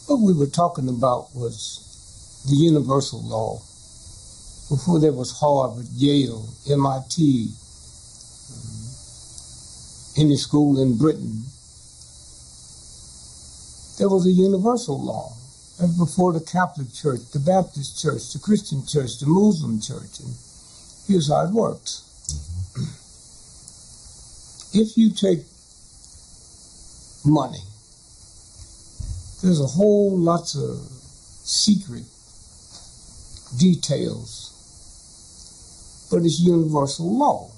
What we were talking about was the universal law. Before there was Harvard, Yale, MIT, any school in Britain, there was a universal law. That was before the Catholic Church, the Baptist Church, the Christian Church, the Muslim Church. And here's how it works. If you take money, there's a whole lots of secret details, but it's universal law.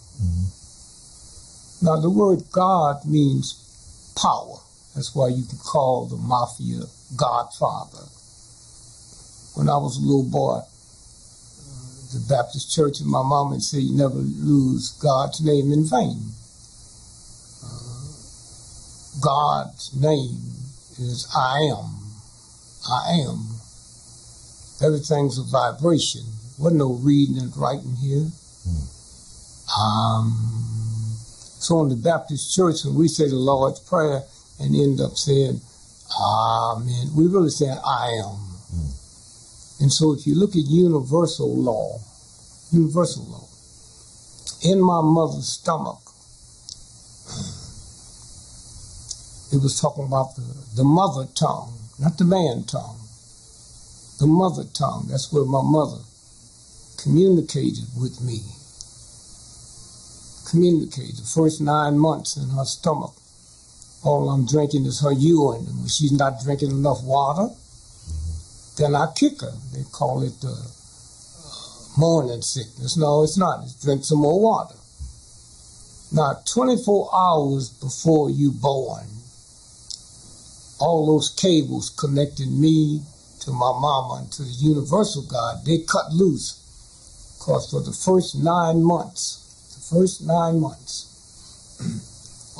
Now, the word God means power. That's why you can call the mafia Godfather. When I was a little boy, the Baptist church and my mom would say, you never lose God's name in vain. God's name is I am. I am. Everything's a vibration. Wasn't no reading and writing here. So in the Baptist church, when we say the Lord's Prayer and end up saying, Amen, we really say I am. And so if you look at universal law, in my mother's stomach, it was talking about the mother tongue, not the man tongue. The mother tongue, that's where my mother communicated with me. Communicated. The first 9 months in her stomach, all I'm drinking is her urine. And when she's not drinking enough water, then I kick her. They call it morning sickness. No, it's not. It's drink some more water. Now, 24 hours before you born, all those cables connecting me to my mama and to the universal God, they cut loose. Because for the first 9 months,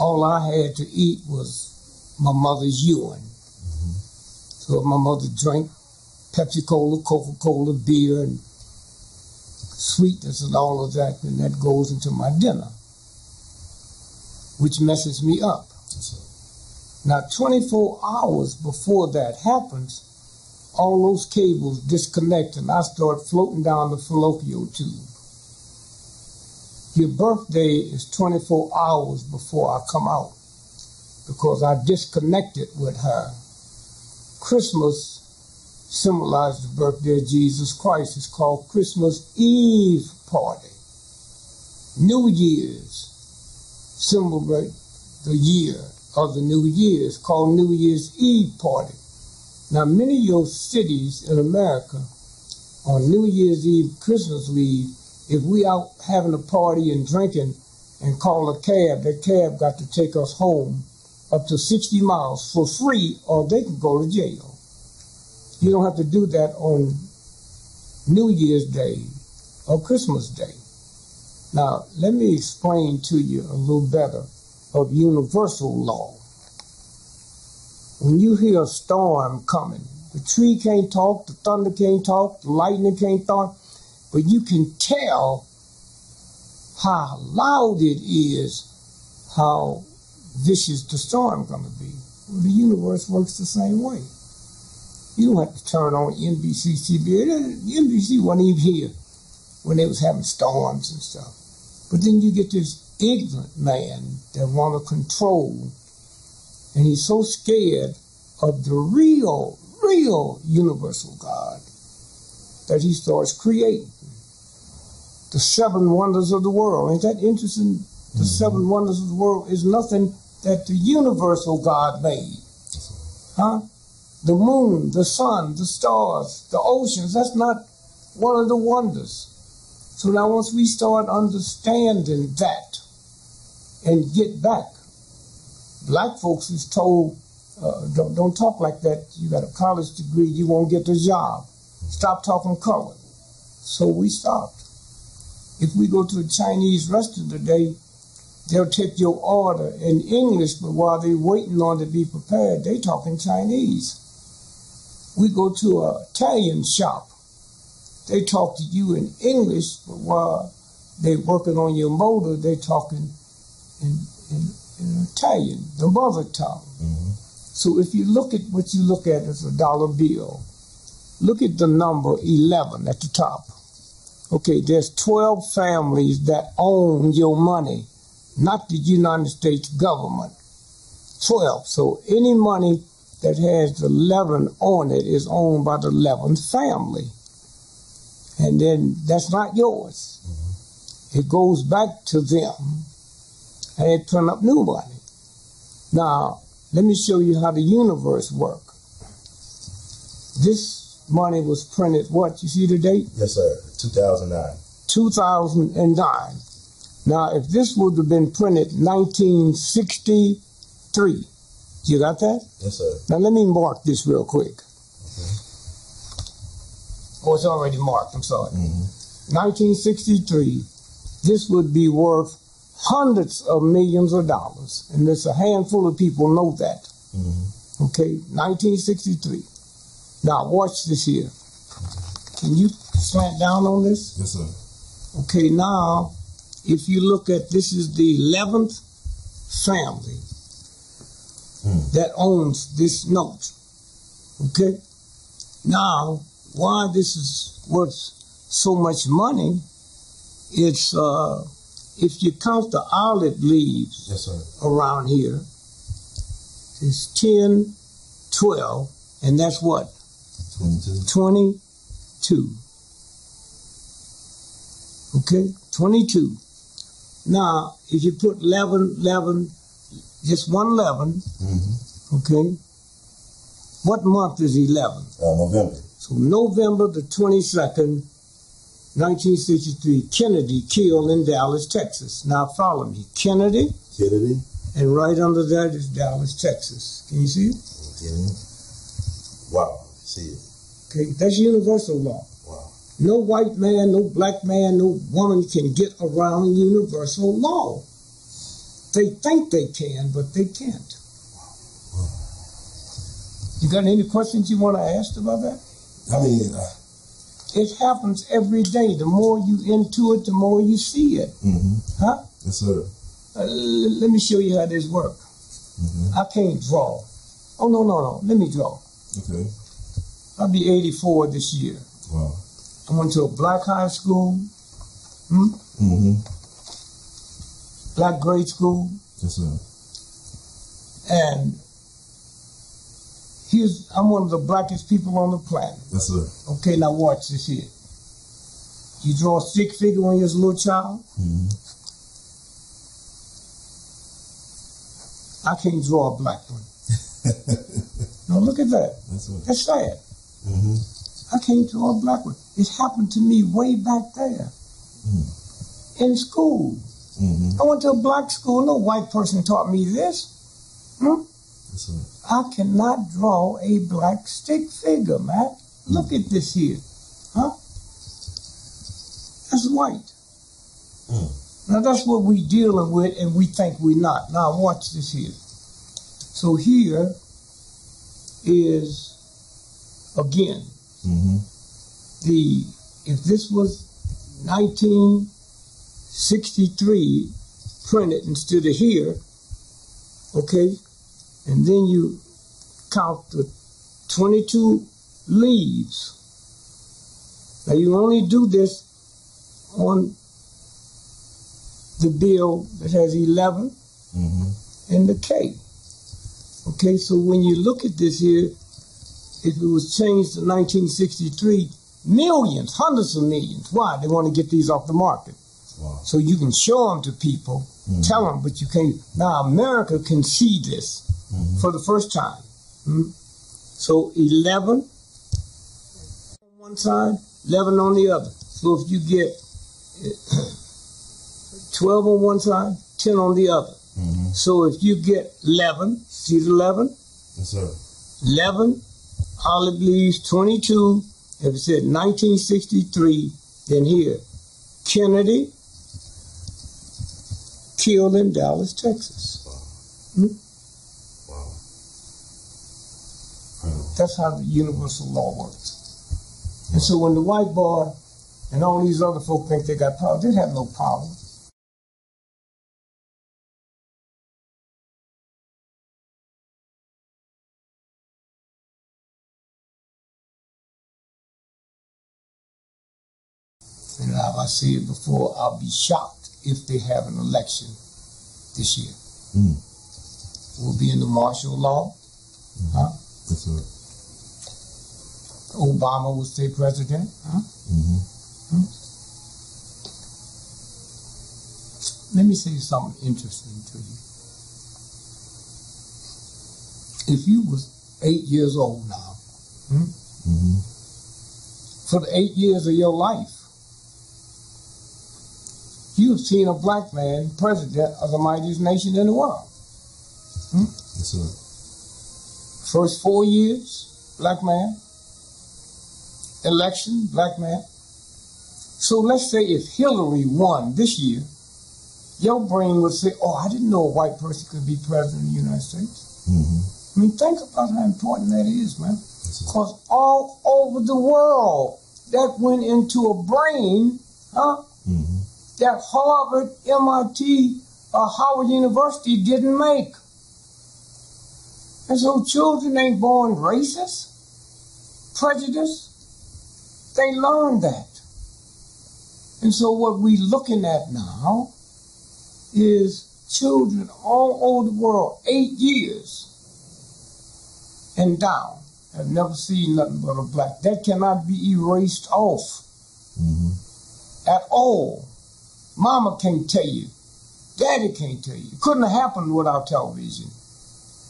all I had to eat was my mother's urine. So if my mother drank Pepsi-Cola, Coca-Cola, beer, and sweetness and all of that, then that goes into my dinner, which messes me up. Now, 24 hours before that happens, all those cables disconnect and I start floating down the fallopian tube. Your birthday is 24 hours before I come out because I disconnected with her. Christmas symbolized the birthday of Jesus Christ. It's called Christmas Eve party. New Year's celebrate the year of the New Year. It's called New Year's Eve party. Now, many of your cities in America on New Year's Eve, Christmas Eve, if we out having a party and drinking and call a cab, that cab got to take us home up to 60 miles for free or they can go to jail. You don't have to do that on New Year's Day or Christmas Day. Now, let me explain to you a little better of universal law. When you hear a storm coming, the tree can't talk, the thunder can't talk, the lightning can't talk, but you can tell how loud it is, how vicious the storm going to be. Well, the universe works the same way. You don't have to turn on NBC, CBS. NBC wasn't even here when they was having storms and stuff. But then you get this ignorant man that want to control, and he's so scared of the real universal God that he starts creating the 7 wonders of the world. Ain't that interesting? The 7 wonders of the world is nothing that the universal God made. Huh? The moon, the sun, the stars, the oceans, that's not one of the wonders. So now once we start understanding that and get back, black folks is told, don't talk like that. You got a college degree, you won't get the job. Stop talking color. So we stopped. If we go to a Chinese restaurant today, they'll take your order in English, but while they're waiting on it to be prepared, they talking Chinese. We go to an Italian shop, they talk to you in English, but while they're working on your motor, they're talking in Italian, the mother tongue. So if you look at what you look at as a dollar bill, look at the number 11 at the top. Okay, there's 12 families that own your money, not the United States government. 12. So any money that has 11 on it is owned by the 11th family. And then that's not yours. It goes back to them, and they print up new money. Now, let me show you how the universe works. This money was printed, what, you see the date? Yes, sir, 2009. 2009. Now, if this would have been printed 1963, you got that? Yes, sir. Now, let me mark this real quick. Okay. Oh, it's already marked, I'm sorry. 1963, this would be worth hundreds of millions of dollars, and there's a handful of people know that. Okay, 1963. Now, watch this here. Can you slant down on this? Yes, sir. Okay, now, if you look at, this is the 11th family that owns this note. Okay? Now, why this is worth so much money, it's, if you count the olive leaves Yes, sir. around here, it's 10, 12, and that's what? 22. 22. Okay? 22. Now, if you put 11, just one 11, okay? What month is 11? November. So November the 22nd, 1963, Kennedy killed in Dallas, Texas. Now follow me. Kennedy. And right under that is Dallas, Texas. Can you see it? Wow. See it. Okay, that's universal law. Wow. No white man, no black man, no woman can get around universal law. They think they can, but they can't. Wow. You got any questions you want to ask about that? I mean, it happens every day. The more you into it, the more you see it. Huh? Yes, sir. Let me show you how this works. I can't draw. Oh, no. Let me draw. Okay. I'll be 84 this year. Wow. I went to a black high school. Black grade school. Yes, sir. And I'm one of the blackest people on the planet. Yes, sir. Okay, now watch this here. You draw a stick figure when you're a little child. I can't draw a black one. Now look at that. That's sad. I can't draw a black one. It happened to me way back there in school. I went to a black school. No white person taught me this. I cannot draw a black stick figure, Matt. Look at this here. Huh? That's white. Now that's what we're dealing with, and we think we're not. Now watch this here. So here is, again, if this was 1963 printed instead of here, okay, and then you count the 22 leaves. Now you only do this on the bill that has 11 and the K. Okay, so when you look at this here, if it was changed to 1963, millions, hundreds of millions. Why? They want to get these off the market. Wow. So you can show them to people, tell them, but you can't. Now America can see this for the first time. So 11 on one side, 11 on the other. So if you get 12 on one side, 10 on the other. So if you get 11, see the 11? Yes, sir. 11, olive leaves, 22. If it said 1963, then here, Kennedy killed in Dallas, Texas. Wow. That's how the universal law works. And so when the white boy and all these other folk think they got power, they have no power. And like I said before, I'll be shocked if they have an election this year. We'll be in the martial law. Huh? That's right. Obama will stay president. Huh? Let me say something interesting to you. If you was 8 years old now, for the 8 years of your life, you've seen a black man president of the mightiest nation in the world. That's right. First 4 years, black man. Election, black man. So let's say if Hillary won this year, your brain would say, oh, I didn't know a white person could be president of the United States. I mean, think about how important that is, man. Because all over the world, that went into a brain, that Harvard, MIT, or Howard University didn't make. And so children ain't born racist, prejudiced. They learn that. And so what we're looking at now is children all over the world, 8 years and down, have never seen nothing but a black. That cannot be erased off at all. Mama can't tell you. Daddy can't tell you. It couldn't have happened without television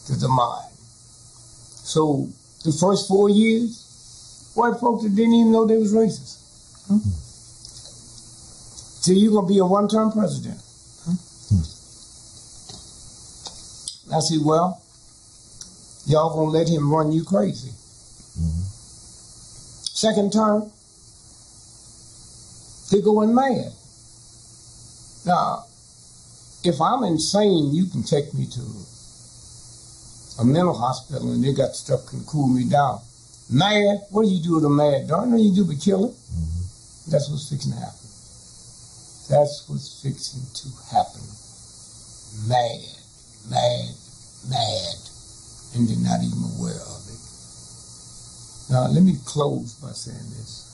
to the mind. So the first 4 years, white folks that didn't even know they was racist. So you're going to be a one-term president. I said, well, y'all going to let him run you crazy. Second term, they're going mad. Now, if I'm insane, you can take me to a mental hospital and they got stuff can cool me down. Mad? What do you do with a mad dog? No, you do but kill it. That's what's fixing to happen. That's what's fixing to happen. Mad, mad, mad. And they're not even aware of it. Now, let me close by saying this.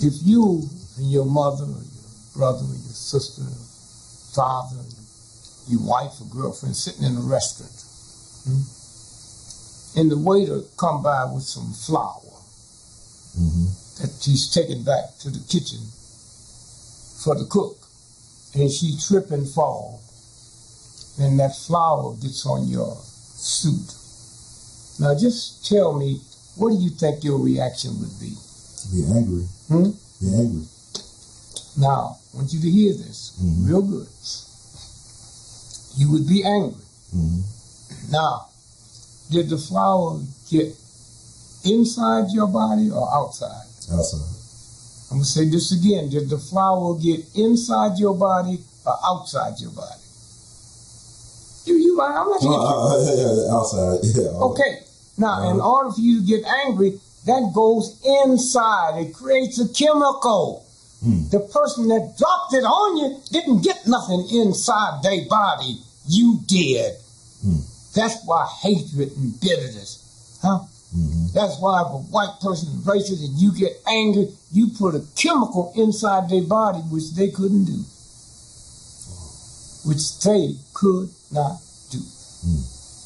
If you and your mother, or your brother, or your sister, or father, your wife or girlfriend sitting in a restaurant, and the waiter come by with some flour that she's taking back to the kitchen for the cook, and she trip and fall, then that flour gets on your suit. Now just tell me, what do you think your reaction would be? Be angry. Be angry. Now, I want you to hear this real good. You would be angry. Now, did the flour get inside your body or outside? Outside. I'm going to say this again. Did the flour get inside your body or outside your body? You like, I'm not outside. Yeah. Okay. Now, in order for you to get angry, that goes inside. It creates a chemical. The person that dropped it on you didn't get nothing inside their body. You did. That's why hatred and bitterness, That's why if a white person is racist and you get angry, you put a chemical inside their body which they couldn't do. Which they could not do.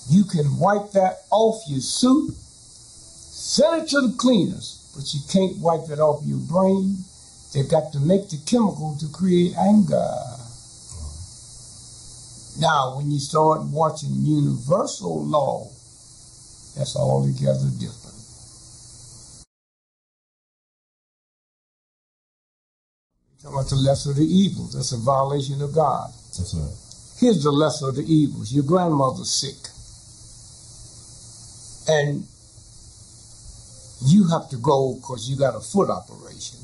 You can wipe that off your suit, send it to the cleaners, but you can't wipe it off your brain. They've got to make the chemical to create anger. Now, when you start watching universal law, that's altogether different. Talking about the lesser of the evils. That's a violation of God. That's right. Here's the lesser of the evils. Your grandmother's sick. And you have to go because you got a foot operation.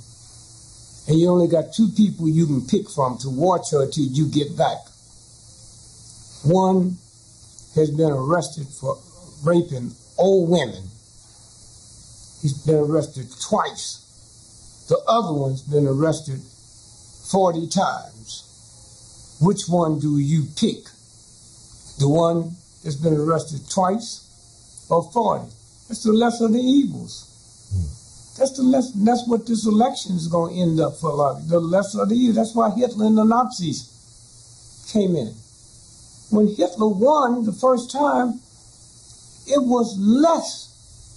And you only got 2 people you can pick from to watch her till you get back. One has been arrested for raping old women. He's been arrested twice. The other one's been arrested 40 times. Which one do you pick? The one that's been arrested twice or 40? That's the lesser of the evils. That's the lesson. That's what this election is going to end up for a lot of the lesser of the evil. That's why Hitler and the Nazis came in. When Hitler won the first time, it was less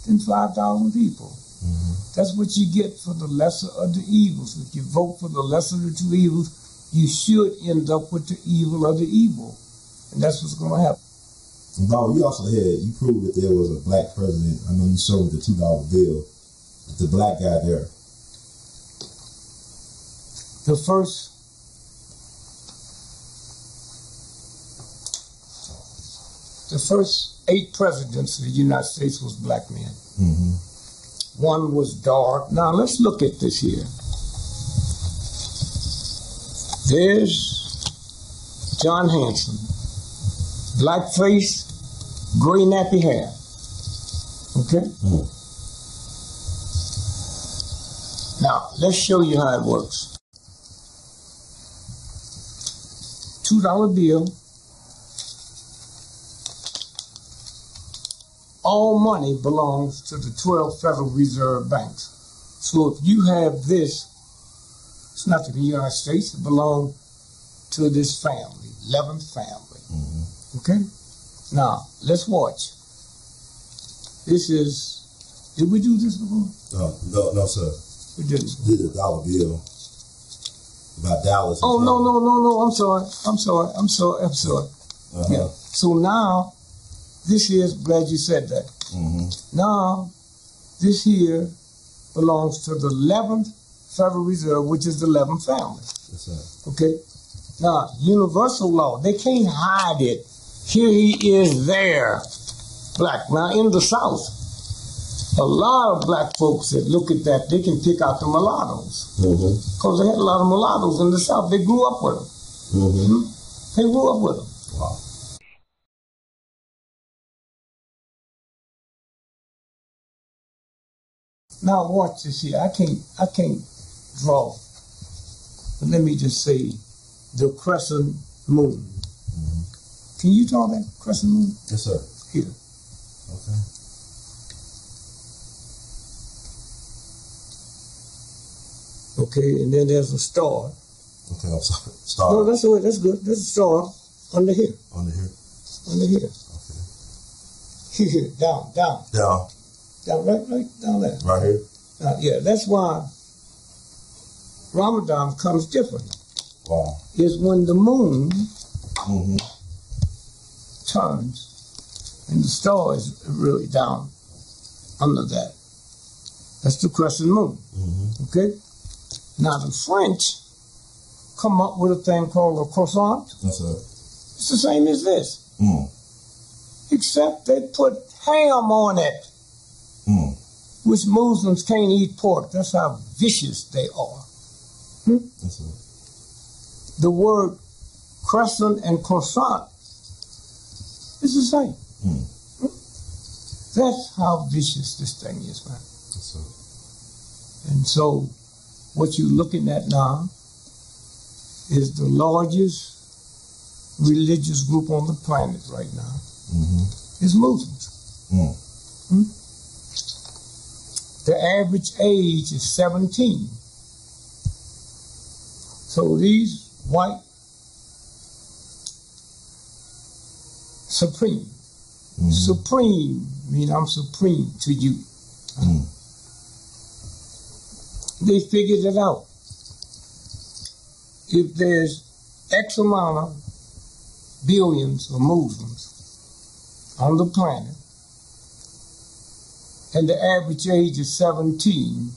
than 5,000 people. That's what you get for the lesser of the evils. If you vote for the lesser of the two evils, you should end up with the evil of the evil. And that's what's going to happen. And Bob, you also you proved that there was a black president. I know you showed the $2 bill. The black guy there. The first first 8 presidents of the United States was black men. One was dark. Now let's look at this here. There's John Hanson, black face, gray nappy hair. Okay? Now, let's show you how it works. $2 bill. All money belongs to the 12 Federal Reserve banks. So if you have this, it's not to the United States, it belongs to this family, 11th family. Okay? Now, let's watch. This is, did we do this before? No, sir. We didn't. Did the $1 bill about Dallas? Oh, no, I'm sorry. Yeah. So now, this is, glad you said that. Now, this here belongs to the 11th Federal Reserve, which is the 11th family. Yes, sir. Okay? Now, universal law, they can't hide it. Here he is there, black. Now, in the South, a lot of black folks that look at that, they can pick out the mulattoes. Because they had a lot of mulattoes in the South. They grew up with them. They grew up with them. Wow. Now watch this here. I can't draw. But let me just say the crescent moon. Can you draw that crescent moon? Yes, sir. Here. Okay. Okay, and then there's a star. Okay, I'm sorry. Star. No, that's all right. That's good. There's a star under here. Under here. Under here. Okay. Here, down. Down. Down, right down there. Right here. Yeah, that's why Ramadan comes different. Wow. Is when the moon turns and the star is really down under that. That's the crescent moon. Okay? Now the French come up with a thing called a croissant. Yes, sir. It's the same as this. Except they put ham on it. Which Muslims can't eat pork. That's how vicious they are. Yes, sir. The word crescent and croissant is the same. That's how vicious this thing is, man. Yes, sir. And so what you're looking at now is the largest religious group on the planet right now. Is Muslims. The average age is 17. So these white supreme. Supreme mean I'm supreme to you. They figured it out. If there's X amount of billions of Muslims on the planet, and the average age is 17,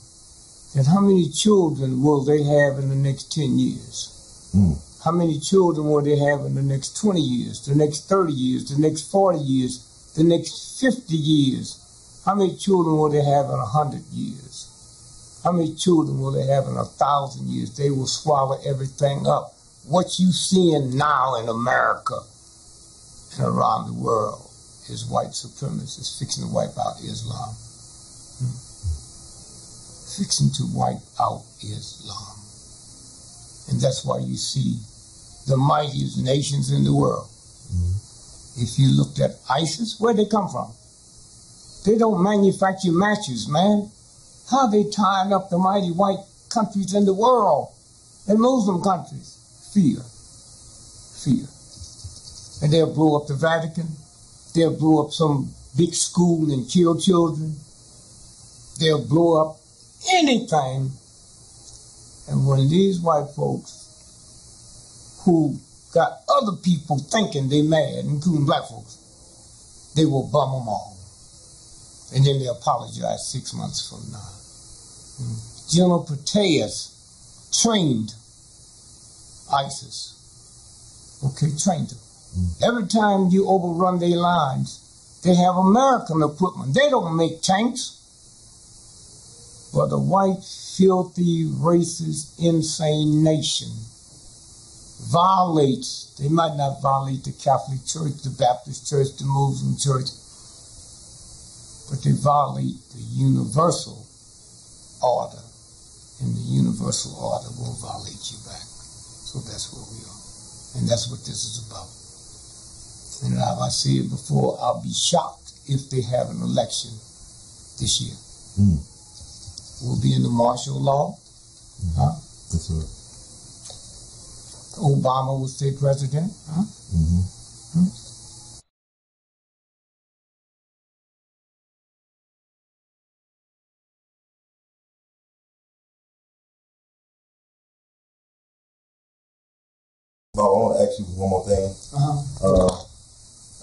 then how many children will they have in the next 10 years? How many children will they have in the next 20 years, the next 30 years, the next 40 years, the next 50 years? How many children will they have in 100 years? How many children will they have in 1,000 years? They will swallow everything up. What you seeing now in America and around the world is white supremacists fixing to wipe out Islam. Fixing to wipe out Islam. And that's why you see the mightiest nations in the world. If you looked at ISIS, where'd they come from? They don't manufacture matches, man. How they tying up the mighty white countries in the world and Muslim countries. Fear. Fear. And they'll blow up the Vatican. They'll blow up some big school and kill children. They'll blow up anything. And when these white folks who got other people thinking they mad, including black folks, they will bum them all. And then they apologize 6 months from now. General Petraeus trained ISIS. Okay, trained them. Every time you overrun their lines, they have American equipment. They don't make tanks. But the white, filthy, racist, insane nation violates, they might not violate the Catholic Church, the Baptist Church, the Muslim Church, but they violate the universal order, and the universal order will violate you back. So that's where we are. And that's what this is about. And as I said before, I'll be shocked if they have an election this year. We'll be in the martial law. Huh? That's right. Obama will stay president. Huh? I want to ask you one more thing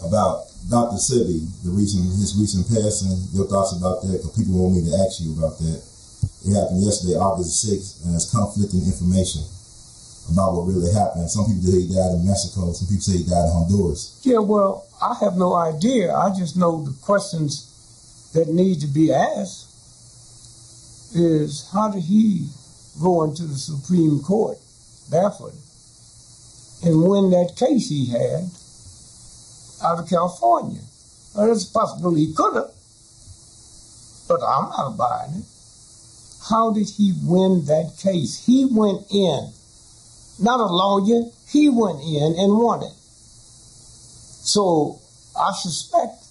about Dr. Sebi, his recent passing. Your thoughts about that? Because people want me to ask you about that. It happened yesterday, August 6th, and it's conflicting information about what really happened. Some people say he died in Mexico. Some people say he died in Honduras. Yeah, well, I have no idea. I just know the questions that need to be asked is how did he go into the Supreme Court barefoot and win that case he had out of California? Well, there's a possibility he could have, but I'm not buying it. How did he win that case? He went in, not a lawyer, he went in and won it. So I suspect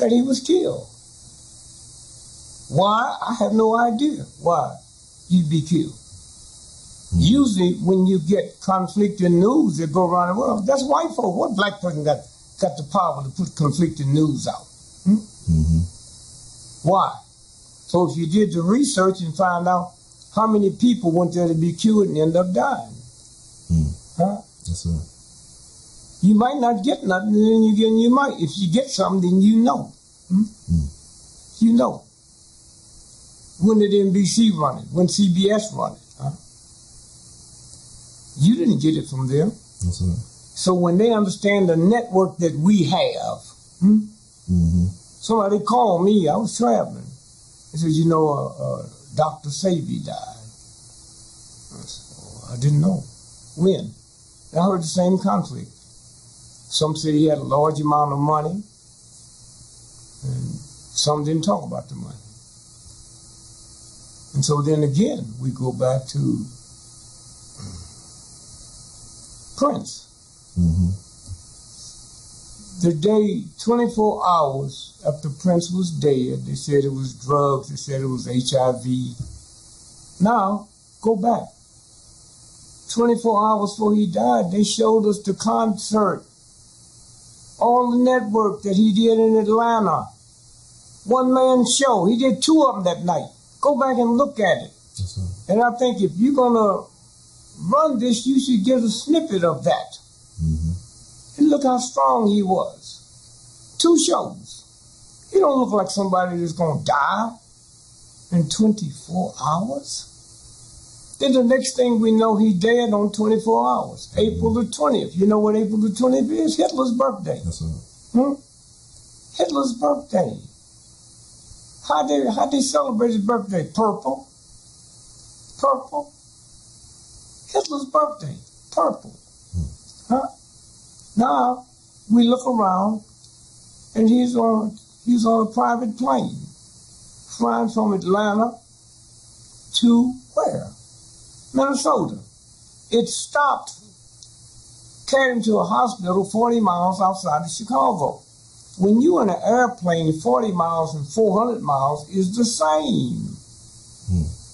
that he was killed. Why? I have no idea why you'd be killed. Usually when you get conflicting news that go around the world, that's white folk. What black person got the power to put conflicting news out? Why? So if you did the research and find out how many people went there to be killed and end up dying. Huh? That's right. You might not get nothing, and then you might. If you get something, then you know. You know. When did NBC run it? When CBS run it? Huh? You didn't get it from them. That's right. So when they understand the network that we have, somebody called me, I was traveling. They said, you know, Dr. Sebi died. I said, oh, I didn't know. When? And I heard the same conflict. Some said he had a large amount of money, and some didn't talk about the money. And so then again, we go back to Prince. The day, 24 hours after Prince was dead, they said it was drugs, they said it was HIV. Now, go back. 24 hours before he died, they showed us the concert, all the network that he did in Atlanta. One-man show. He did 2 of them that night. Go back and look at it. And I think if you're going to run this, you should get a snippet of that. And look how strong he was. 2 shows. He don't look like somebody that's going to die in 24 hours. Then the next thing we know, he dead on 24 hours. April the 20th. You know what April the 20th is? Hitler's birthday. That's right. Hitler's birthday. How they celebrate his birthday? Purple. Purple. Hitler's birthday. Purple. Huh? Now, we look around, and he's on a private plane, flying from Atlanta to where? Minnesota. It stopped, carried him to a hospital 40 miles outside of Chicago. When you're in an airplane, 40 miles and 400 miles is the same.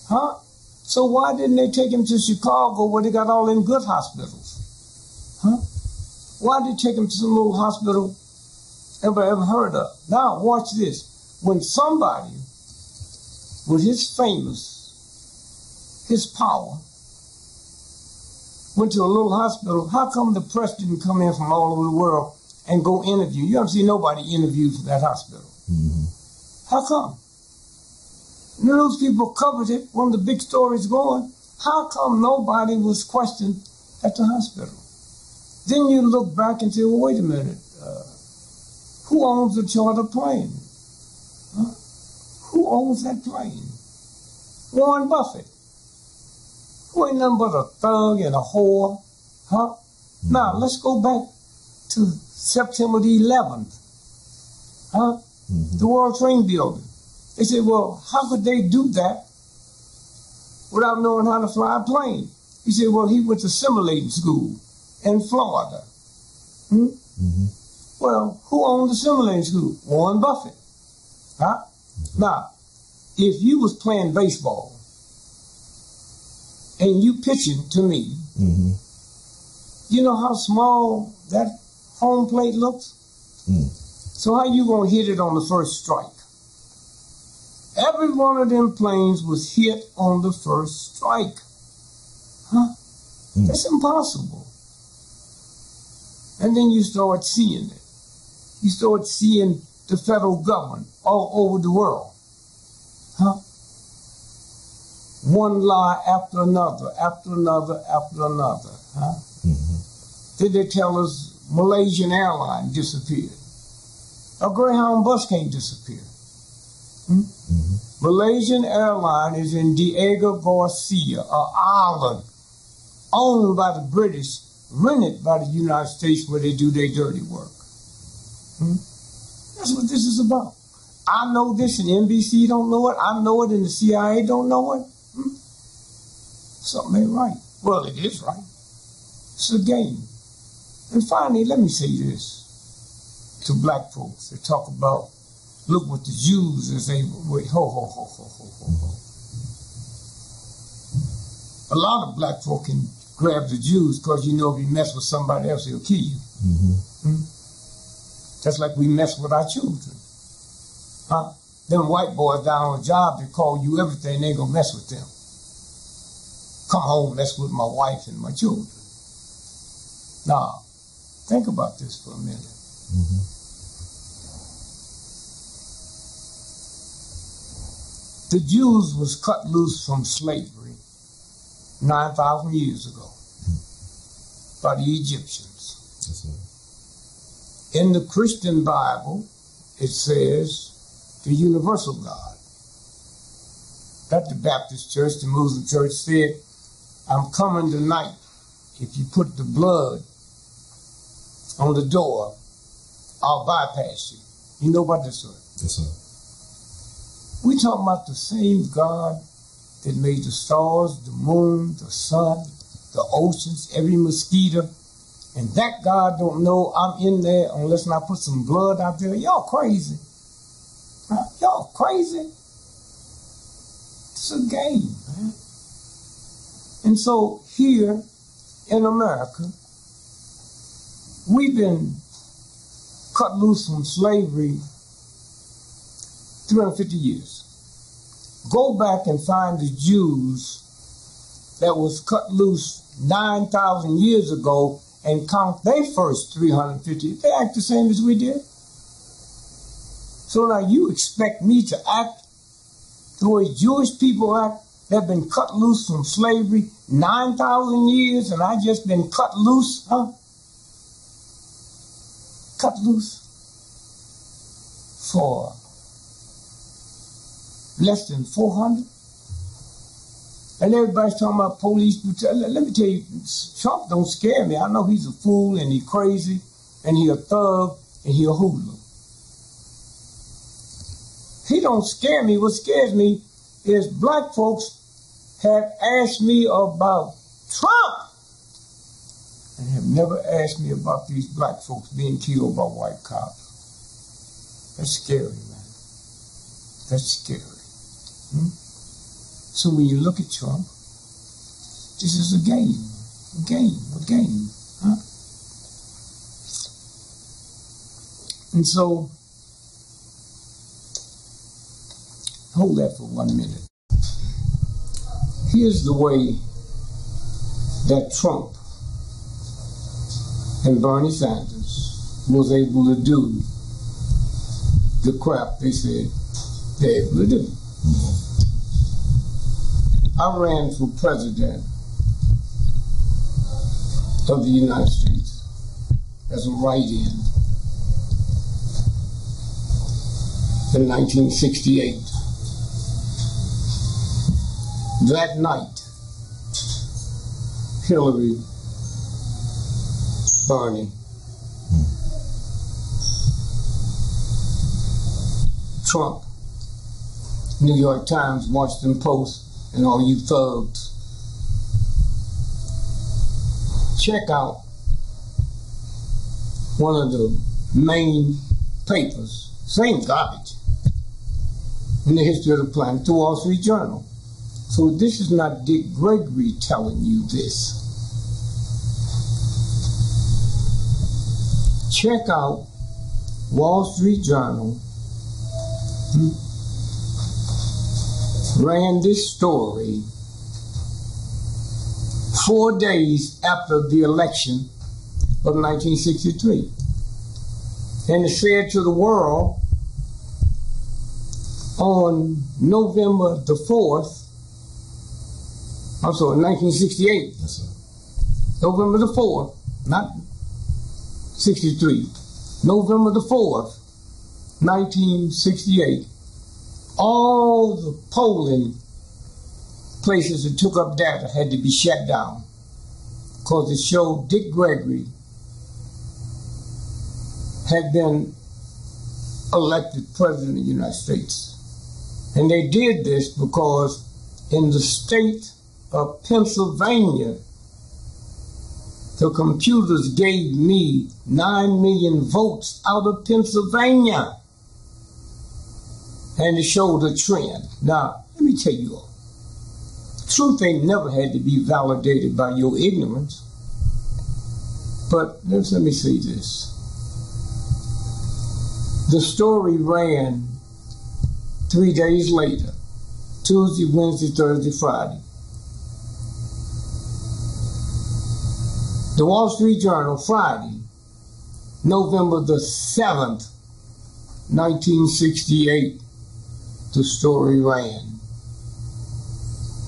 Huh? So why didn't they take him to Chicago where they got all them good hospitals? Huh? Why did they take him to some little hospital ever heard of? Now, watch this. When somebody with his power, went to a little hospital, how come the press didn't come in from all over the world and go interview? You haven't seen nobody interviewed from that hospital. How come? News people covered it. One of the big stories going. How come nobody was questioned at the hospital? Then you look back and say, well, wait a minute. Who owns the charter plane? Huh? Who owns that plane? Warren Buffett. Who ain't nothing but a thug and a whore. Huh? Now, let's go back to September the 11th. Huh? The World Trade Building. They said, well, how could they do that without knowing how to fly a plane? He said, well, he went to simulating school in Florida. Well, who owned the simulating school? Warren Buffett. Huh? Now, if you was playing baseball and you pitching to me, you know how small that home plate looks? So how you gonna hit it on the first strike? Every one of them planes was hit on the first strike. Huh? That's impossible. And then you start seeing it. You start seeing the federal government all over the world. Huh? One lie after another, after another, after another. Huh? Then they tell us Malaysian airline disappeared. A Greyhound bus can't disappear. Malaysian airline is in Diego Garcia, an island owned by the British, rented by the United States where they do their dirty work. That's what this is about. I know this and NBC don't know it. I know it and the CIA don't know it. Something ain't right. Well, it is right. It's a game. And finally, let me say this to black folks that talk about, look what the Jews is able, wait, ho. A lot of black folk can grab the Jews because you know if you mess with somebody else, he'll kill you. Just like we mess with our children. Huh? Them white boys down on the job, they call you everything, they ain't gonna mess with them. Come home, mess with my wife and my children. Now, think about this for a minute. The Jews was cut loose from slavery 9,000 years ago by the Egyptians. In the Christian Bible, it says the universal God. That the Baptist church, the Muslim church said, I'm coming tonight. If you put the blood on the door, I'll bypass you. You know about this, sir? Yes, sir. We talking about the same God that made the stars, the moon, the sun, the oceans, every mosquito. And that God don't know I'm in there unless I put some blood out there. Y'all crazy. Y'all crazy. It's a game, man. And so here in America, we've been cut loose from slavery 350 years. Go back and find the Jews that was cut loose 9,000 years ago and count their first 350. They act the same as we did. So now you expect me to act the way Jewish people act that have been cut loose from slavery 9,000 years and I just been cut loose, huh? Cut loose for less than 400. And everybody's talking about police brutality. Let me tell you, Trump don't scare me. I know he's a fool and he's crazy and he a thug and he a hoodlum. He don't scare me. What scares me is black folks have asked me about Trump and have never asked me about these black folks being killed by white cops. That's scary, man. That's scary. So when you look at Trump, this is a game. Huh? And so, hold that for 1 minute. Here's the way that Trump and Bernie Sanders was able to do the crap they said they're able to do. I ran for president of the United States as a write-in in 1968. That night, Hillary, Bernie, Trump, New York Times, Washington Post, and all you thugs, check out one of the main papers, same garbage, in the history of the planet, the Wall Street Journal. So this is not D.Gregory telling you this. Check out Wall Street Journal ran this story 4 days after the election of 1963. And it said to the world on November the 4th, I'm sorry, 1968. Yes, sir. November the 4th, not 63. November the 4th, 1968. All the polling places that took up data had to be shut down because it showed D.Gregory had been elected president of the United States. And they did this because in the state of Pennsylvania, the computers gave me 9 million votes out of Pennsylvania. And it showed a trend. Now, let me tell you all, truth ain't never had to be validated by your ignorance. But let me say this. The story ran 3 days later, Tuesday, Wednesday, Thursday, Friday. The Wall Street Journal, Friday, November the 7th, 1968, the story ran.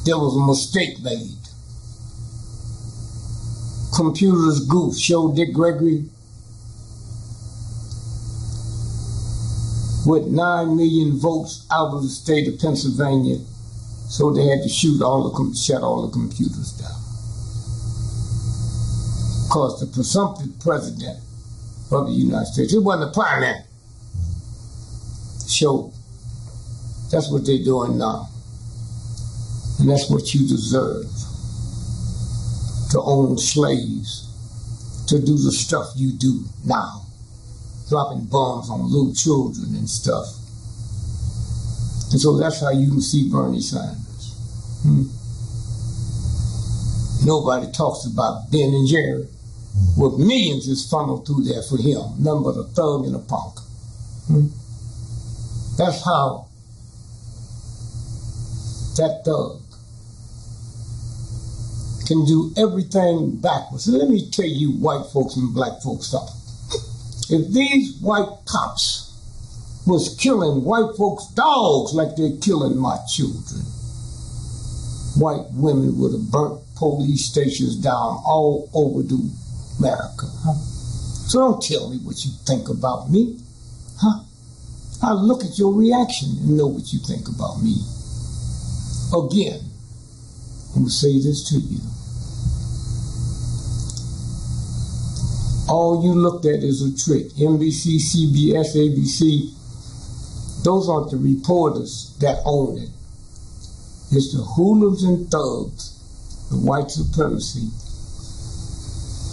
There was a mistake made. Computers goof showed D.Gregory with 9 million votes out of the state of Pennsylvania, so they had to shut all the computers down. Because the presumptive president of the United States, it wasn't the primary, showed. That's what they're doing now. And that's what you deserve. To own slaves, to do the stuff you do now. Dropping bombs on little children and stuff. And so that's how you can see Bernie Sanders. Nobody talks about Ben and Jerry. With millions is funneled through there for him. None but a thug and a punk. That's how that thug can do everything backwards. And let me tell you white folks and black folks something. If these white cops was killing white folks' dogs like they're killing my children, white women would have burnt police stations down all over America. So don't tell me what you think about me. I look at your reaction and know what you think about me. Again, I'm going to say this to you. All you looked at is a trick. NBC, CBS, ABC, those aren't the reporters that own it. It's the hooligans and thugs, the white supremacy,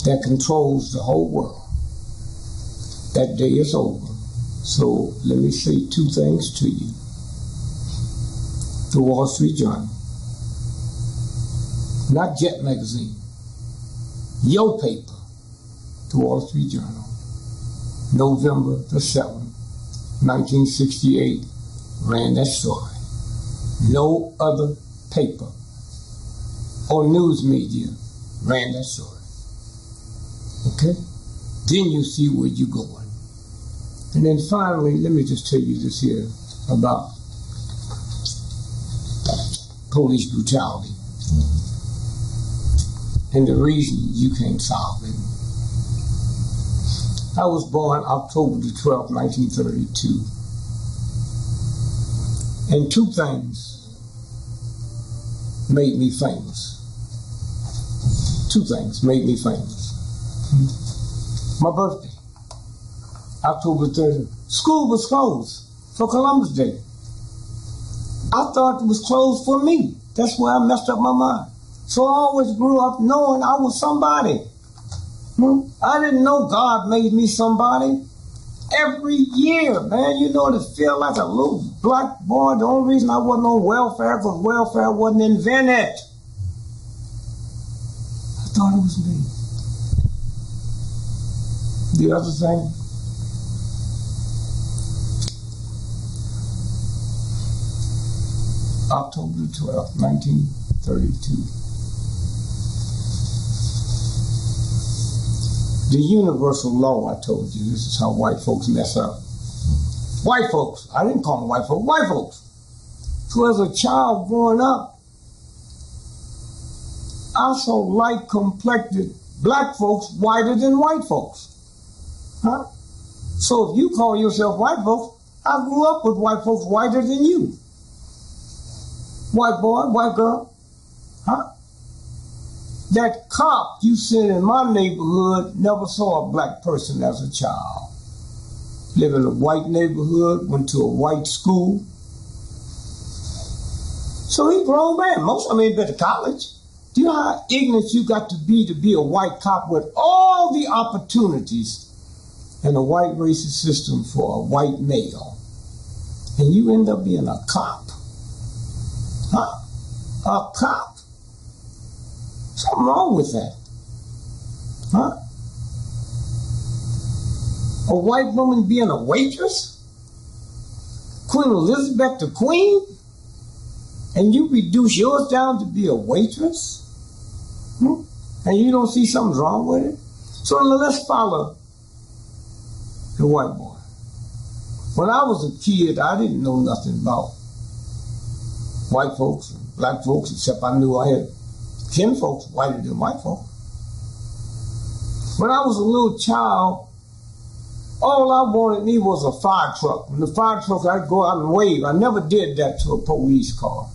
that controls the whole world. That day is over. So let me say two things to you. The Wall Street Journal not Jet Magazine, your paper, the Wall Street Journal, November the 7th, 1968, ran that story. No other paper or news media ran that story. Okay? Then you see where you're going. And then finally, let me just tell you this here about police brutality and the reason you can't solve it. I was born October the 12th, 1932. And two things made me famous. Two things made me famous. My birthday, October 30th. School was closed for Columbus Day. I thought it was closed for me. That's where I messed up my mind. So I always grew up knowing I was somebody. I didn't know God made me somebody. Every year, man, you know, to feel like a little black boy. The only reason I wasn't on welfare because welfare wasn't invented. I thought it was me. The other thing, October 12th, 1932. The universal law, I told you, this is how white folks mess up. White folks, I didn't call them white folks, white folks. So as a child growing up, I saw light-complected black folks whiter than white folks. Huh? So if you call yourself white folks, I grew up with white folks whiter than you. White boy, white girl. Huh? That cop you seen in my neighborhood never saw a black person as a child. Live in a white neighborhood, went to a white school. So he grown man. Most of them ain't been to college. Do you know how ignorant you got to be a white cop with all the opportunities in a white racist system for a white male? And you end up being a cop. Huh? A cop. Something wrong with that. Huh? A white woman being a waitress? Queen Elizabeth the Queen? And you reduce yours down to be a waitress? And you don't see something wrong with it? So let's follow the white boy. When I was a kid, I didn't know nothing about white folks and black folks, except I knew I had kin folks whiter than white folks. When I was a little child, all I wanted me was a fire truck. When the fire truck, I'd go out and wave. I never did that to a police car.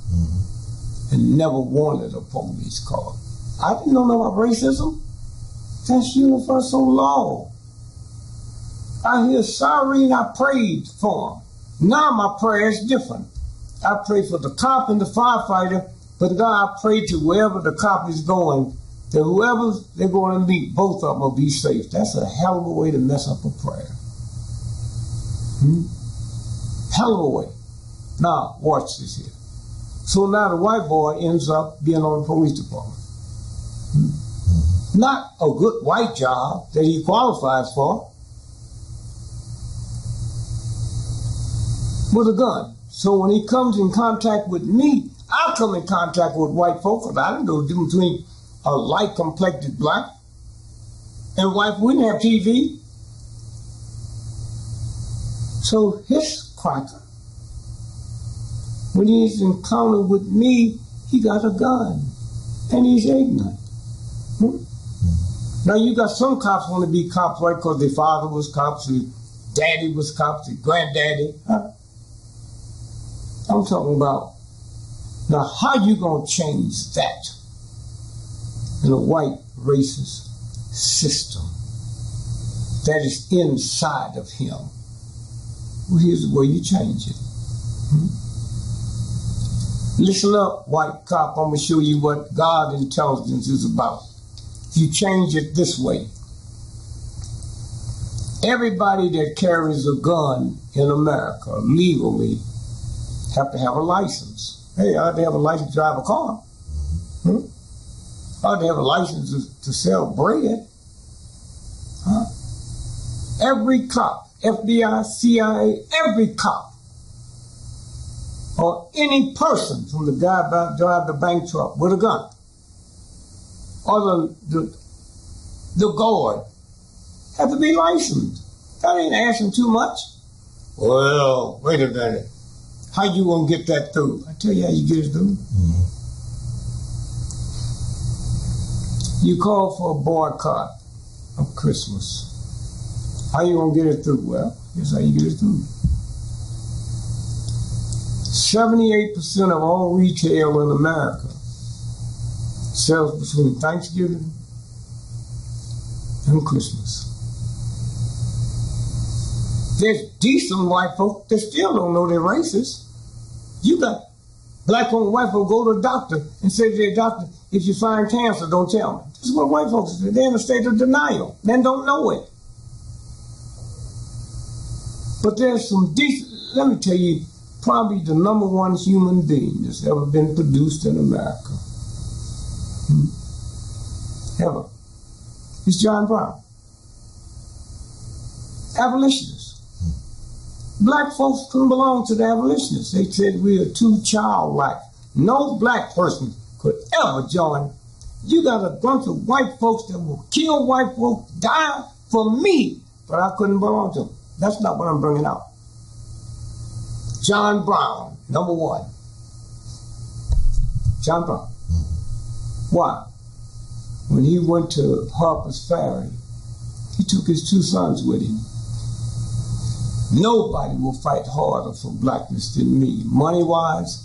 And never wanted a police car. I didn't know nothing about racism. That's universal law. I hear sorry and I prayed for them. Now my prayer is different. I pray for the cop and the firefighter, but God, I pray to wherever the cop is going, that whoever they're going to meet, both of them will be safe. That's a hell of a way to mess up a prayer. Hell of a way. Now, watch this here. So now the white boy ends up being on the police department. Not a good white job that he qualifies for, with a gun. So when he comes in contact with me, I come in contact with white folks, because I didn't know the difference between a light-complected black and white. We didn't have TV. So his cracker, when he's encountered with me, he got a gun, and he's ignorant. Now you got some cops want to be cops, right, because their father was cops, their daddy was cops, their granddaddy. Huh? I'm talking about, now how you gonna change that in a white racist system that is inside of him? Well, here's the way you change it. Listen up, white cop, I'm gonna show you what God intelligence is about. You change it this way. Everybody that carries a gun in America legally have to have a license. Hey, I have to have a license to drive a car. ought to have a license to sell bread. Huh? Every cop, FBI, CIA, every cop, or any person from the guy drive the bank truck with a gun, or the guard, have to be licensed. That ain't asking too much. Well, wait a minute. How you gonna get that through? I tell you how you get it through. Mm-hmm. You call for a boycott of Christmas. How you gonna get it through? Well, here's how you get it through. 78% of all retail in America sells between Thanksgiving and Christmas. There's decent white folk that still don't know they're racist. You got black folk and white folk go to the doctor and say to their doctor, if you find cancer, don't tell me. This is what white folks do. They're in a state of denial. Men don't know it. But there's some decent, let me tell you, probably the number one human being that's ever been produced in America. Ever. It's John Brown. Abolitionist. Black folks couldn't belong to the abolitionists. They said we are too childlike. No black person could ever join. You got a bunch of white folks that will kill white folks, die for me, but I couldn't belong to them. That's not what I'm bringing out. John Brown, number one. John Brown. Why? When he went to Harper's Ferry, he took his two sons with him. Nobody will fight harder for blackness than me. Money-wise,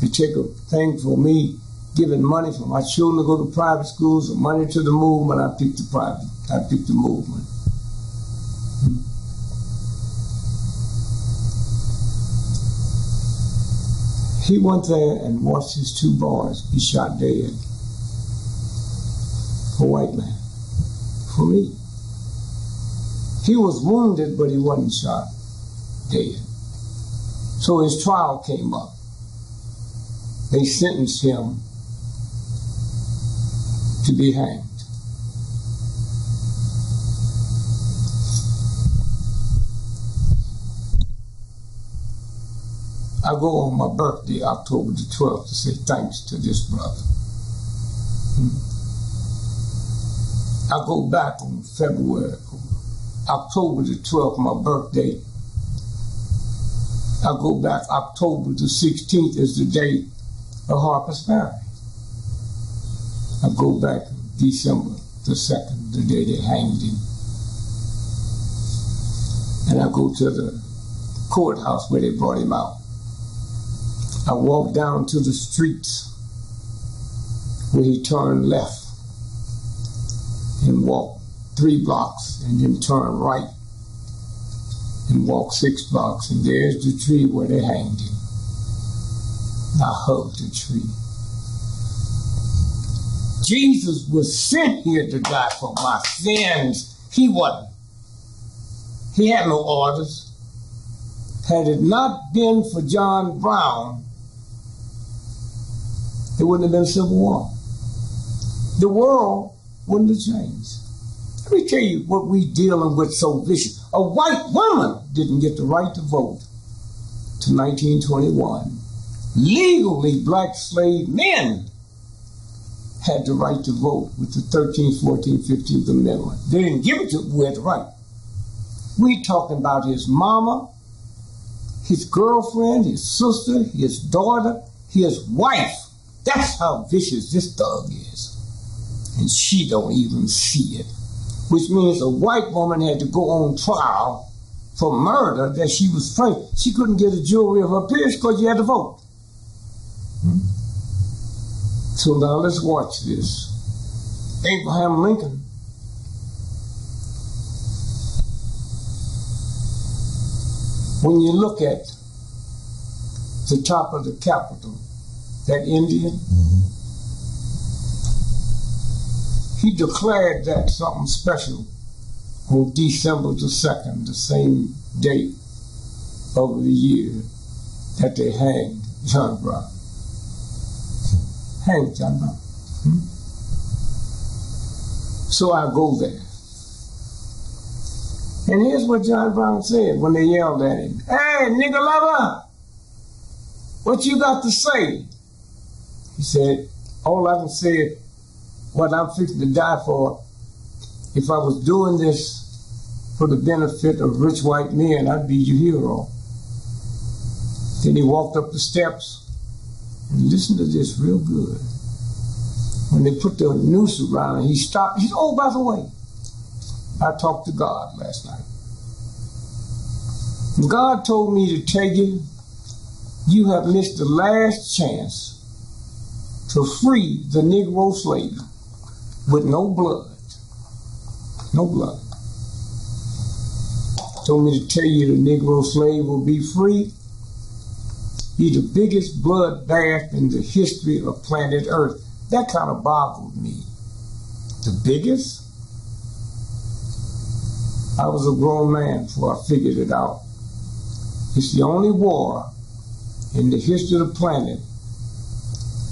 they take a thing for me, giving money for my children to go to private schools, or money to the movement. I picked the movement. He went there and watched his two boys be shot dead. For white man. For me. He was wounded, but he wasn't shot dead. So his trial came up. They sentenced him to be hanged. I go on my birthday, October the 12th, to say thanks to this brother. I go back on October the 12th, my birthday. I go back October the 16th is the day of Harper's Ferry. I go back December the 2nd, the day they hanged him. And I go to the courthouse where they brought him out. I walked down to the streets where he turned left and walked 3 blocks and then turned right and walked 6 blocks, and there's the tree where they hanged him. I hugged the tree. Jesus was sent here to die for my sins. He wasn't. He had no orders. Had it not been for John Brown, there wouldn't have been a civil war. The world wouldn't have changed. Let me tell you what we dealing with so vicious. A white woman didn't get the right to vote to 1921. Legally, black slave men had the right to vote with the 13th, 14th, 15th Amendment. They didn't give it to who had the right. We talking about his mama, his girlfriend, his sister, his daughter, his wife. That's how vicious this thug is. And she don't even see it. Which means a white woman had to go on trial for murder that she was framed. She couldn't get a jury of her peers because you had to vote. So now let's watch this. Abraham Lincoln when you look at the top of the Capitol, that Indian, he declared that something special on December the 2nd, the same date of the year that they hanged John Brown. Hanged John Brown. So I go there. And here's what John Brown said when they yelled at him. Hey, nigger lover, what you got to say? He said, all I can say is what I'm fixing to die for. If I was doing this for the benefit of rich white men, I'd be your hero. Then he walked up the steps and listened to this real good. When they put the noose around him, he stopped. He said, oh, by the way, I talked to God last night. And God told me to tell you, you have missed the last chance to free the Negro slave with no blood. No blood. Told me to tell you the Negro slave will be free. Be the biggest bloodbath in the history of planet Earth. That kind of boggled me. The biggest? I was a grown man before I figured it out. It's the only war in the history of the planet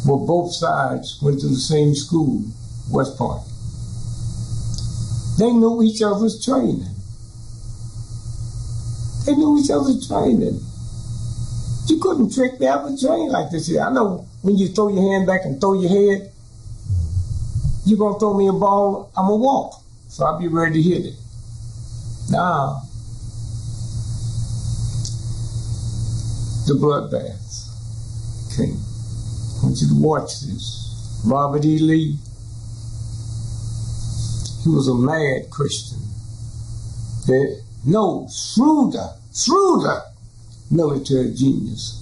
where both sides went to the same school, West Point. They knew each other's training. They knew each other's training. You couldn't trick me. I was trained like this here. I know when you throw your hand back and throw your head, you're going to throw me a ball, I'm going to walk. So I'll be ready to hit it. Now, the bloodbaths came. I want you to watch this. Robert E. Lee, he was a mad Christian. Shrewder military genius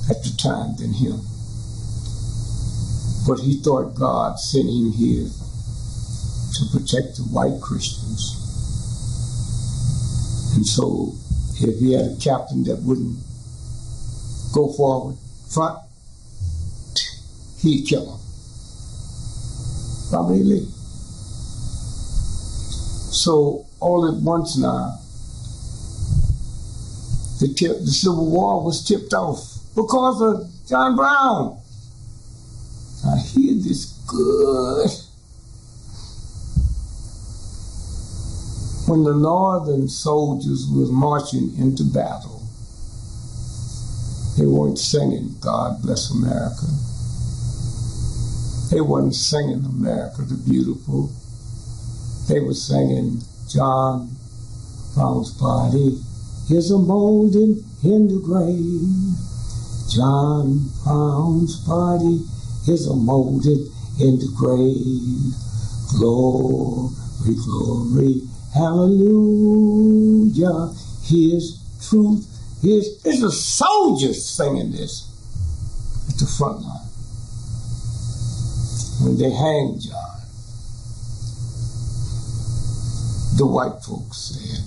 at the time than him. But he thought God sent him here to protect the white Christians. And so if he had a captain that wouldn't go forward, front, he'd kill him. Robert E. Lee. So all at once now, the Civil War was tipped off because of John Brown. I hear this good. When the Northern soldiers was marching into battle, they weren't singing God Bless America. They weren't singing America the Beautiful. They were singing John Brown's body is a molding in the grave. John Brown's body is a molded in the grave. Glory, glory, hallelujah. His truth is. There's a soldier singing this at the front line. When they hanged John, the white folks said,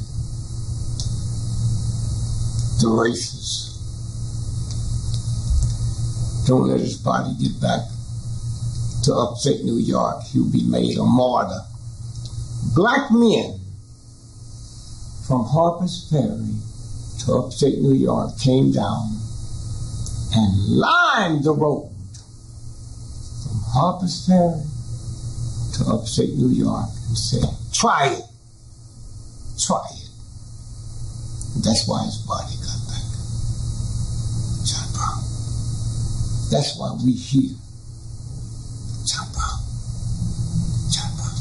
the racists, don't let his body get back to upstate New York. He'll be made a martyr. Black men from Harper's Ferry to upstate New York came down and lined the road from Harper's Ferry to upstate New York and said, try it. Try it. And that's why his body got back. John Brown. That's why we here. John Brown. John Brown.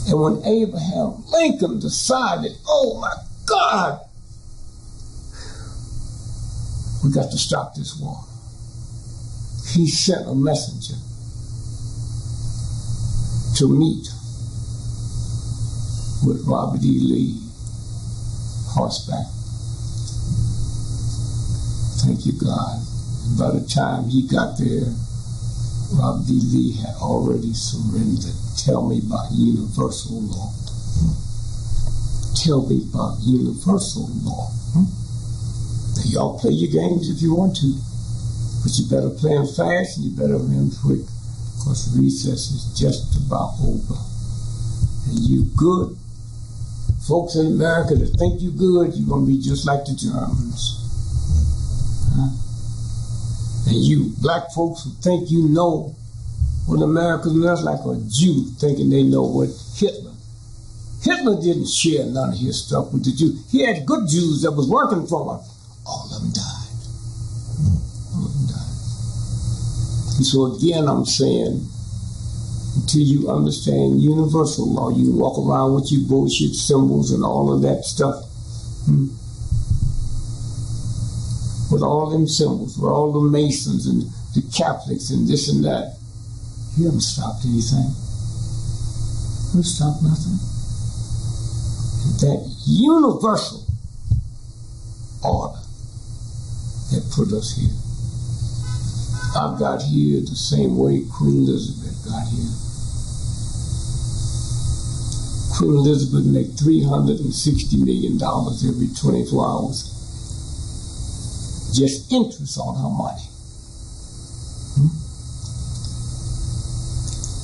And when Abraham Lincoln decided, oh my God, we got to stop this war, he sent a messenger to meet with Robert E. Lee, horseback. Thank you, God. And by the time he got there, Robert E. Lee had already surrendered. Tell me about universal law. Tell me about universal law. Now, y'all play your games if you want to, but you better play them fast and you better play them quick, because recess is just about over. And you good folks in America that think you good, you're going to be just like the Germans. And you black folks who think you know When Americans, that's like a Jew thinking they know what Hitler. Hitler didn't share none of his stuff with the Jews. He had good Jews that was working for him. All of them died. All of them died. And so again, I'm saying, until you understand universal law, you can walk around with your bullshit symbols and all of that stuff. With all them symbols, with all the Masons and the Catholics and this and that. You haven't stopped anything. You haven't stopped nothing. That universal order that put us here. I got here the same way Queen Elizabeth got here. Queen Elizabeth made $360 million every 24 hours. Just interest on her money.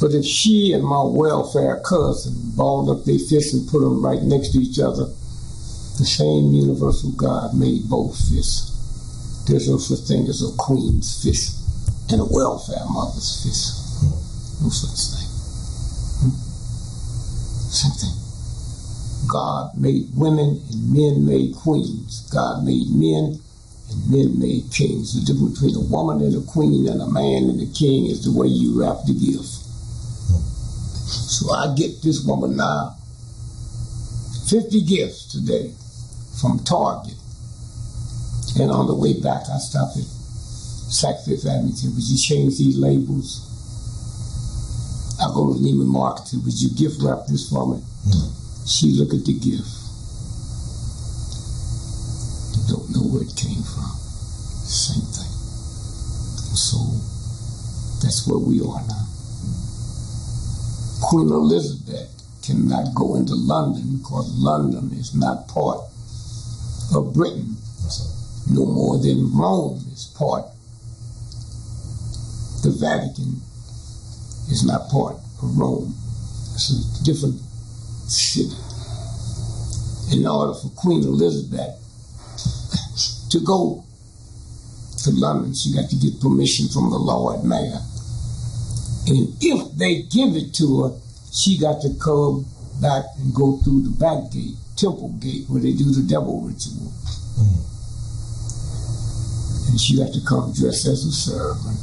But if she and my welfare cousin balled up their fists and put them right next to each other, the same universal God made both fists. There's no such thing as a queen's fist and a welfare mother's fist. No such thing. Same thing. God made women and men made queens. God made men and men made kings. The difference between a woman and a queen and a man and a king is the way you wrap the gift. So I get this woman now 50 gifts today from Target. And on the way back, I stopped at Sack Fifth Avenue. Would you change these labels? I go to Neiman Marcus. Would you gift wrap this for me? She look at the gift. You don't know where it came from. Same thing. So that's where we are now. Queen Elizabeth cannot go into London because London is not part of Britain, no more than Rome is part. The Vatican is not part of Rome. It's a different city. In order for Queen Elizabeth to go to London, she got to get permission from the Lord Mayor. And if they give it to her, she got to come back and go through the back gate, Temple Gate, where they do the devil ritual. And she got to come dressed as a servant.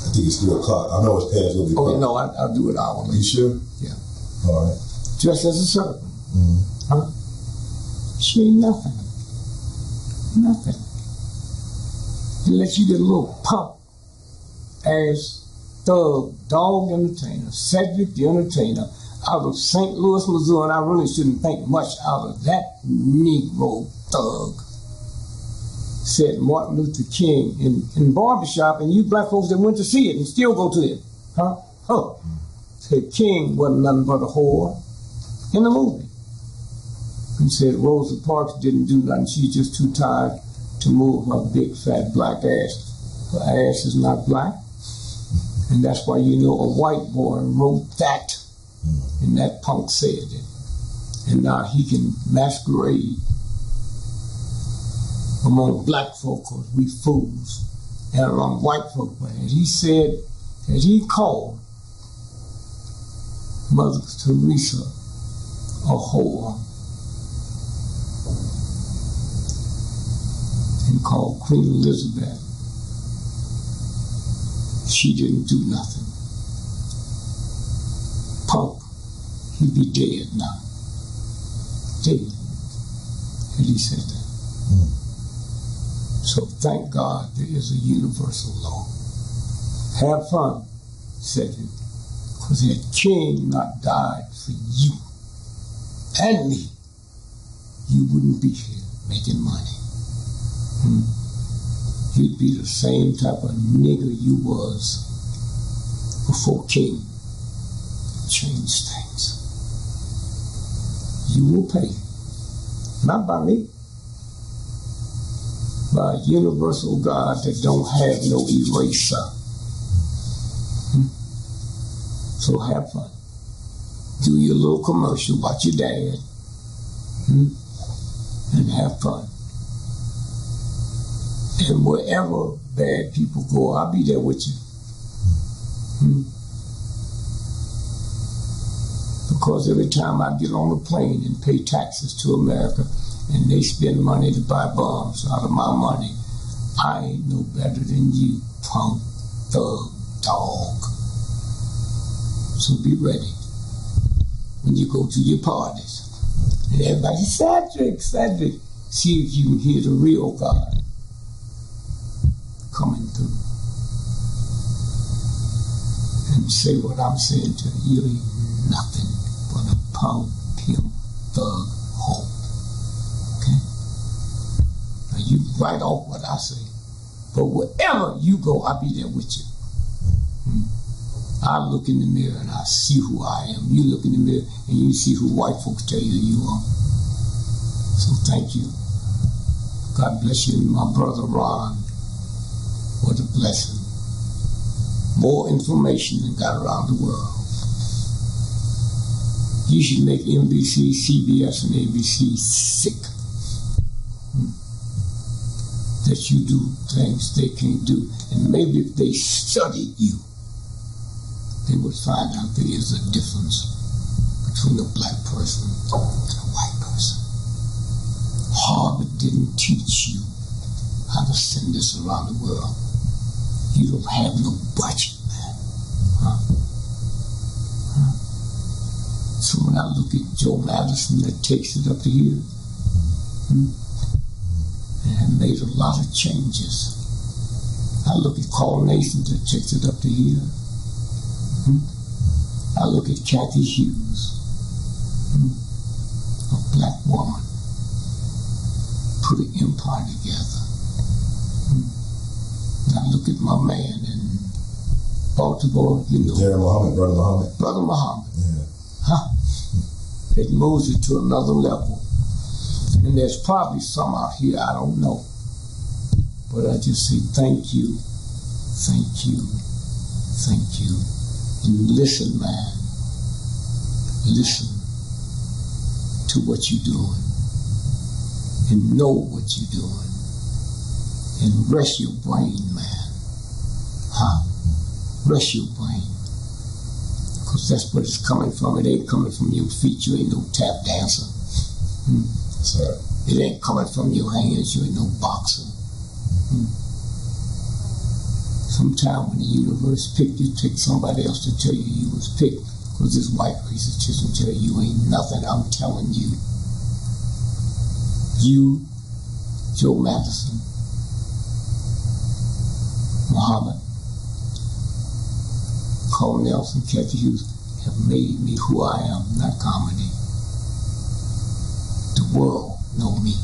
I think it's 3 o'clock. I know it's past your Oh, no, I'll do it hourly. You sure? Yeah. All right. Dressed as a servant. Huh? She ain't nothing. Nothing. Unless you get a little pump as Thug, Dog Entertainer, Cedric the Entertainer, out of St. Louis, Missouri, and I really shouldn't think much out of that Negro thug, said Martin Luther King in barbershop, and you black folks that went to see it and still go to it, said King wasn't nothing but a whore in the movie. And said Rosa Parks didn't do nothing, she's just too tired to move her big fat black ass. Her ass is not black. And that's why you know a white boy wrote that, and that punk said it. And now he can masquerade among black folk because we fools, and among white folk. And he said that he called Mother Teresa a whore, and called Queen Elizabeth. She didn't do nothing. Punk, he'd be dead now. Dead. And he said that. So thank God there is a universal law. Have fun, said he, because had King not died for you and me, you wouldn't be here making money. You'd be the same type of nigger you was before King changed things. You will pay. Not by me. By a universal God that don't have no eraser. So have fun. Do your little commercial about your dad. And have fun. And wherever bad people go, I'll be there with you. Because every time I get on a plane and pay taxes to America and they spend money to buy bombs out of my money, I ain't no better than you, punk, thug, dog. So be ready when you go to your parties. And everybody, Cedric, see if you can hear the real God coming through. And say what I'm saying to you, you ain't nothing but a punk, pimp, thug, hoe. Okay? Now you write off what I say. But wherever you go, I'll be there with you. I look in the mirror and I see who I am. You look in the mirror and you see who white folks tell you are. So thank you. God bless you, my brother Ron. What a blessing. More information than got around the world. You should make NBC, CBS, and ABC sick. That you do things they can't do. And maybe if they studied you, they would find out there is a difference between a black person and a white person. Harvard didn't teach you how to send this around the world. You don't have no budget, man. So when I look at Joe Madison that takes it up to here, and have made a lot of changes. I look at Carl Nason that takes it up to here. I look at Kathy Hughes, a black woman, put an empire together. And I look at my man in Baltimore, you know. Jerry Muhammad, Brother Muhammad. Brother Muhammad. Yeah. It moves it to another level. And there's probably some out here, I don't know. But I just say thank you, thank you, thank you. And listen, man. Listen to what you're doing. And know what you're doing. And rest your brain, man. Rest your brain. Because that's where it's coming from. It ain't coming from your feet. You ain't no tap dancer. Sorry. It ain't coming from your hands. You ain't no boxer. Sometime when the universe picked you, take somebody else to tell you you was picked. Because this white piece of chicken tell you ain't nothing. I'm telling you. You, Joe Madison, Muhammad, Carl Nelson, Kathy Hughes have made me who I am, not comedy. The world know me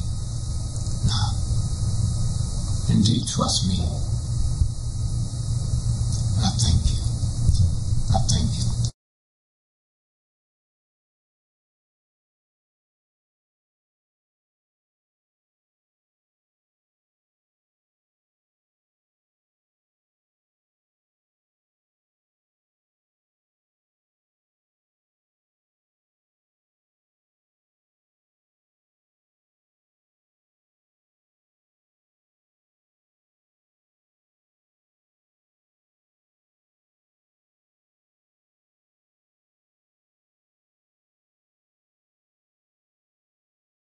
now. And they trust me.